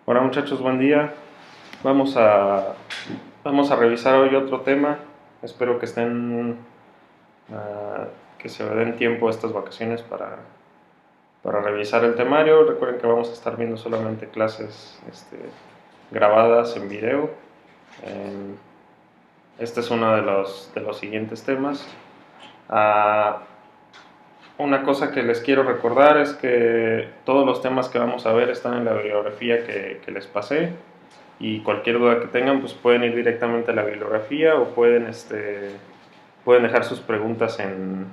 Hola muchachos, buen día. Vamos a, vamos a revisar hoy otro tema. Espero que que se den tiempo estas vacaciones para revisar el temario. Recuerden que vamos a estar viendo solamente clases grabadas en video. Este es uno de los siguientes temas. Ah, una cosa que les quiero recordar es que todos los temas que vamos a ver están en la bibliografía que les pasé. Y cualquier duda que tengan, pues pueden ir directamente a la bibliografía o pueden dejar sus preguntas en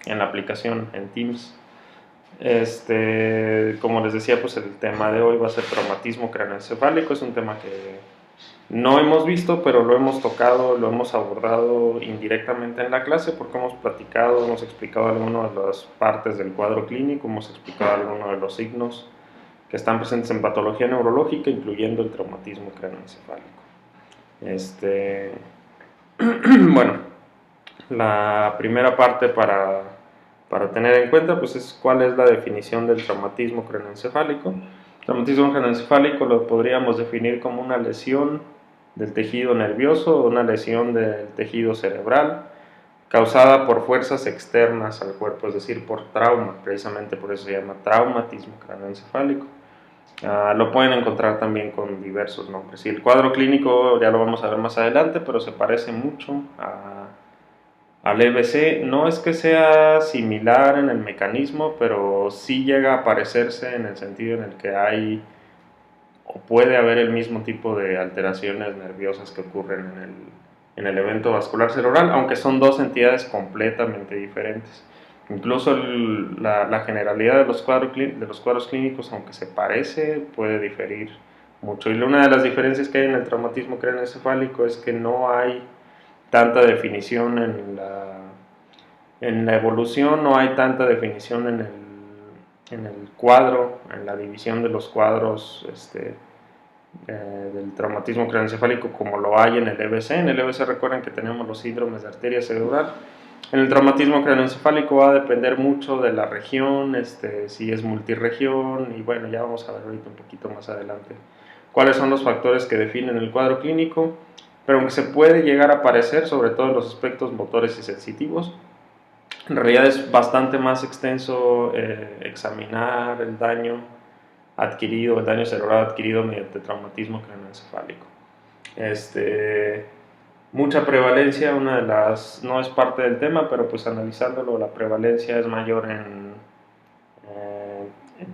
la aplicación, en Teams. Como les decía, pues el tema de hoy va a ser traumatismo craneoencefálico. Es un tema que no hemos visto, pero lo hemos tocado, lo hemos abordado indirectamente en la clase porque hemos platicado, hemos explicado algunas de las partes del cuadro clínico, hemos explicado algunos de los signos que están presentes en patología neurológica, incluyendo el traumatismo craneoencefálico. Bueno, la primera parte para tener en cuenta pues es cuál es la definición del traumatismo craneoencefálico. El traumatismo craneoencefálico lo podríamos definir como una lesión del tejido nervioso o una lesión del tejido cerebral causada por fuerzas externas al cuerpo, es decir, por trauma, precisamente por eso se llama traumatismo craneoencefálico. Lo pueden encontrar también con diversos nombres. Y el cuadro clínico ya lo vamos a ver más adelante, pero se parece mucho al EBC. No es que sea similar en el mecanismo, pero sí llega a parecerse en el sentido en el que hay o puede haber el mismo tipo de alteraciones nerviosas que ocurren en el evento vascular cerebral, aunque son dos entidades completamente diferentes. Incluso la generalidad de los cuadros clínicos, aunque se parece, puede diferir mucho. Y una de las diferencias que hay en el traumatismo craneoencefálico es que no hay tanta definición en la evolución, no hay tanta definición en el cuadro, en la división de los cuadros del traumatismo craneoencefálico como lo hay en el EBC. En el EBC recuerden que tenemos los síndromes de arteria cerebral. En el traumatismo craneoencefálico va a depender mucho de la región, si es multiregión, y bueno, ya vamos a ver ahorita un poquito más adelante cuáles son los factores que definen el cuadro clínico, pero aunque se puede llegar a parecer, sobre todo en los aspectos motores y sensitivos, en realidad es bastante más extenso examinar el daño adquirido, el daño cerebral adquirido mediante traumatismo craneoencefálico. Mucha prevalencia, una de las, no es parte del tema, pero pues analizándolo, la prevalencia es mayor en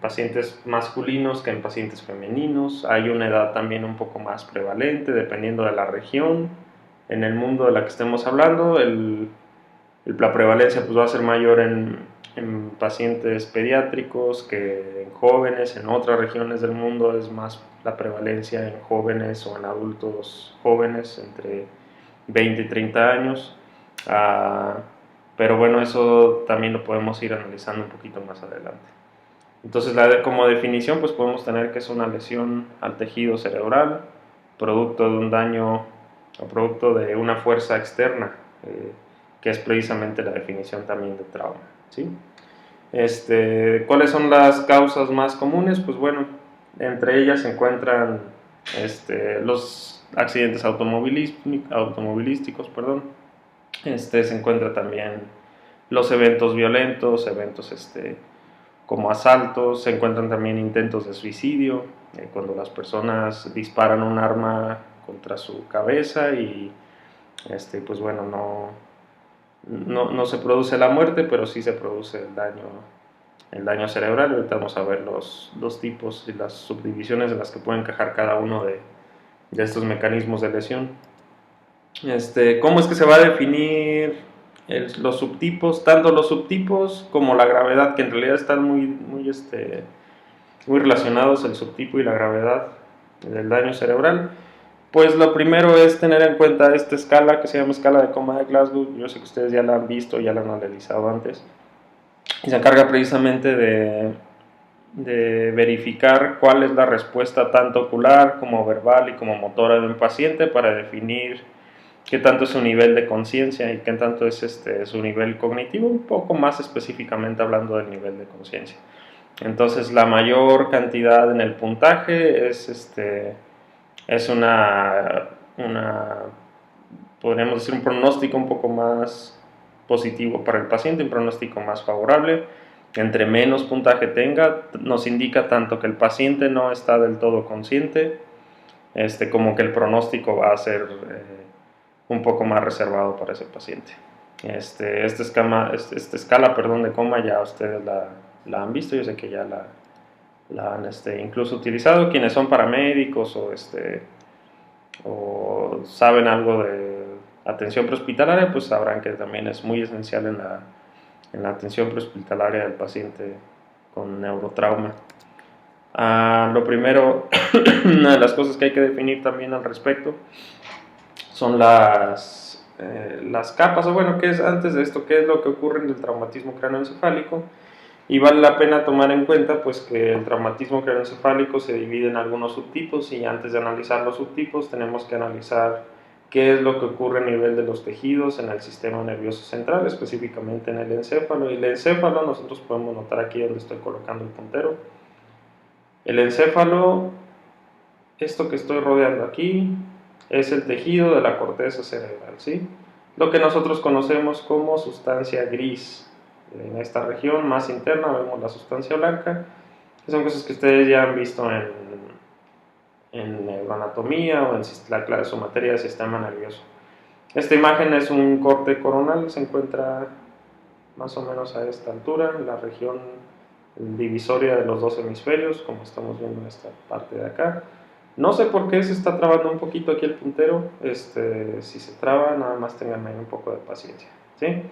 pacientes masculinos que en pacientes femeninos. Hay una edad también un poco más prevalente, dependiendo de la región. En el mundo de la que estemos hablando, la prevalencia pues va a ser mayor en pacientes pediátricos que en jóvenes. En otras regiones del mundo es más la prevalencia en jóvenes o en adultos jóvenes entre 20 y 30 años. Pero bueno, eso también lo podemos ir analizando un poquito más adelante. Entonces, como definición, pues podemos tener que es una lesión al tejido cerebral, producto de un daño o producto de una fuerza externa, que es precisamente la definición también de trauma, ¿sí? ¿Cuáles son las causas más comunes? Pues bueno, entre ellas se encuentran los accidentes automovilísticos, perdón. Se encuentra también los eventos violentos, eventos como asaltos, se encuentran también intentos de suicidio, cuando las personas disparan un arma contra su cabeza y pues bueno, no se produce la muerte, pero sí se produce el daño cerebral. Ahorita vamos a ver los tipos y las subdivisiones en las que puede encajar cada uno de estos mecanismos de lesión. ¿Cómo es que se va a definir los subtipos? Tanto los subtipos como la gravedad, que en realidad están muy relacionados, el subtipo y la gravedad del daño cerebral. Pues lo primero es tener en cuenta esta escala que se llama escala de coma de Glasgow. Yo sé que ustedes ya la han visto, ya la han analizado antes, y se encarga precisamente de verificar cuál es la respuesta tanto ocular como verbal y como motora de un paciente para definir qué tanto es su nivel de conciencia y qué tanto es su nivel cognitivo, un poco más específicamente hablando del nivel de conciencia. Entonces la mayor cantidad en el puntaje es podríamos decir, un pronóstico un poco más positivo para el paciente, un pronóstico más favorable. Entre menos puntaje tenga, nos indica tanto que el paciente no está del todo consciente, como que el pronóstico va a ser un poco más reservado para ese paciente. Esta escala de coma ya ustedes la han visto, yo sé que ya la han incluso utilizado, quienes son paramédicos o saben algo de atención prehospitalaria, pues sabrán que también es muy esencial en la atención prehospitalaria del paciente con neurotrauma. Lo primero, una de las cosas que hay que definir también al respecto son las capas, o bueno, ¿qué es antes de esto? ¿Qué es lo que ocurre en el traumatismo cráneoencefálico? Y vale la pena tomar en cuenta pues, que el traumatismo craneoencefálico se divide en algunos subtipos, y antes de analizar los subtipos tenemos que analizar qué es lo que ocurre a nivel de los tejidos en el sistema nervioso central, específicamente en el encéfalo. Y el encéfalo, nosotros podemos notar aquí donde estoy colocando el puntero, el encéfalo, esto que estoy rodeando aquí, es el tejido de la corteza cerebral, ¿sí? Lo que nosotros conocemos como sustancia gris. En esta región más interna vemos la sustancia blanca, que son cosas que ustedes ya han visto en neuroanatomía o en su materia del sistema nervioso. Esta imagen es un corte coronal, se encuentra más o menos a esta altura, en la región divisoria de los dos hemisferios, como estamos viendo en esta parte de acá. No sé por qué se está trabando un poquito aquí el puntero, si se traba, nada más tengan ahí un poco de paciencia, ¿sí?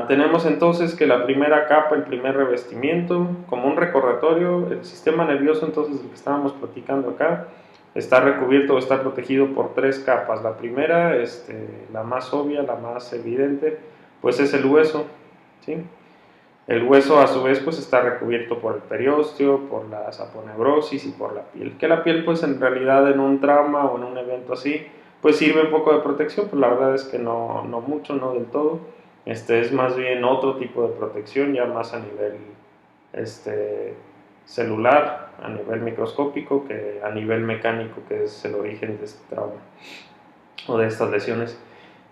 Tenemos entonces que la primera capa, el primer revestimiento, como un recordatorio, el sistema nervioso, entonces, del que estábamos platicando acá, está recubierto o está protegido por tres capas. La primera, la más obvia, la más evidente, pues es el hueso, ¿sí? El hueso a su vez pues está recubierto por el periósteo, por la saponeurosis y por la piel. Que la piel pues en realidad en un trauma o en un evento así pues sirve un poco de protección, pero la verdad es que no mucho, no del todo. Es más bien otro tipo de protección, ya más a nivel celular, a nivel microscópico, que a nivel mecánico, que es el origen de este trauma o de estas lesiones.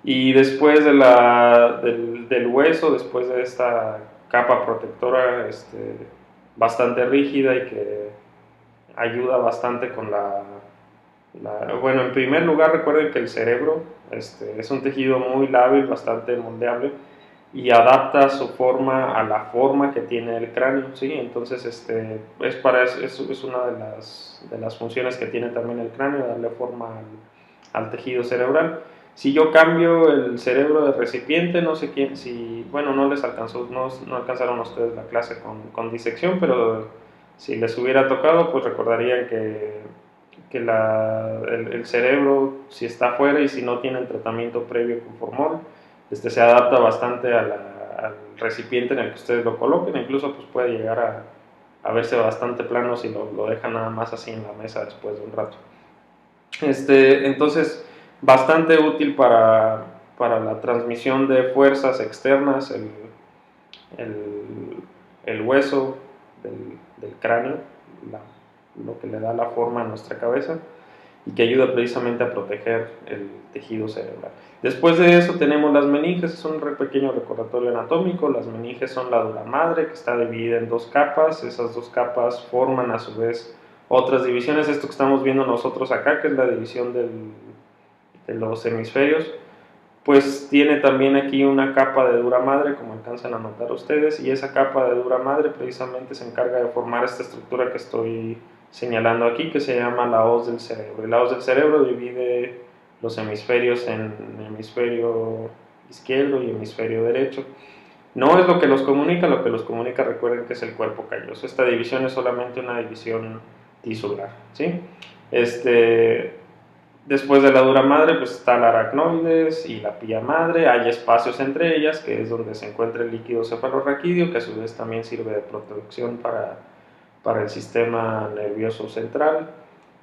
Y después del hueso, después de esta capa protectora bastante rígida y que ayuda bastante con bueno, en primer lugar recuerden que el cerebro es un tejido muy lábil, bastante moldeable, y adapta su forma a la forma que tiene el cráneo, ¿sí? Entonces es una de las funciones que tiene también el cráneo, darle forma al tejido cerebral. Si yo cambio el cerebro de recipiente, no sé quién, bueno, no les alcanzó, no alcanzaron ustedes la clase con disección, pero si les hubiera tocado, pues recordarían que el cerebro, si está afuera y si no tiene el tratamiento previo con formol, se adapta bastante al recipiente en el que ustedes lo coloquen, incluso pues puede llegar a verse bastante plano si lo dejan nada más así en la mesa después de un rato. Entonces, bastante útil para la transmisión de fuerzas externas, el hueso del cráneo, lo que le da la forma a nuestra cabeza y que ayuda precisamente a proteger el tejido cerebral. Después de eso tenemos las meninges, es un pequeño recordatorio anatómico. Las meninges son la dura madre, que está dividida en dos capas. Esas dos capas forman a su vez otras divisiones. Esto que estamos viendo nosotros acá, que es la división de los hemisferios, pues tiene también aquí una capa de dura madre, como alcanzan a notar ustedes, y esa capa de dura madre precisamente se encarga de formar esta estructura que estoy señalando aquí, que se llama la hoz del cerebro. Y la hoz del cerebro divide los hemisferios en hemisferio izquierdo y hemisferio derecho. No es lo que los comunica, lo que los comunica, recuerden que es el cuerpo calloso. Esta división es solamente una división tisular, ¿sí? Después de la dura madre pues está la aracnoides y la pía madre. Hay espacios entre ellas, que es donde se encuentra el líquido cefalorraquídeo, que a su vez también sirve de protección para el sistema nervioso central,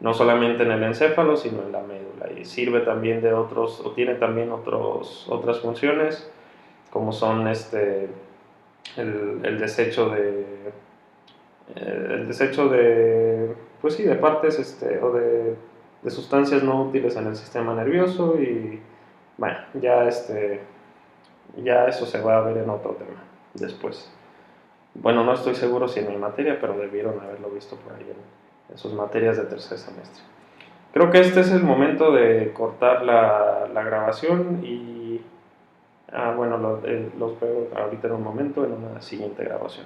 no solamente en el encéfalo, sino en la médula, y sirve también de otros, o tiene también otras funciones, como son el desecho el desecho de, pues sí, de partes o de sustancias no útiles en el sistema nervioso y bueno, ya eso se va a ver en otro tema después. Bueno, no estoy seguro si en mi materia, pero debieron haberlo visto por ahí en sus materias de tercer semestre. Creo que este es el momento de cortar la grabación y bueno, los veo ahorita en un momento en una siguiente grabación.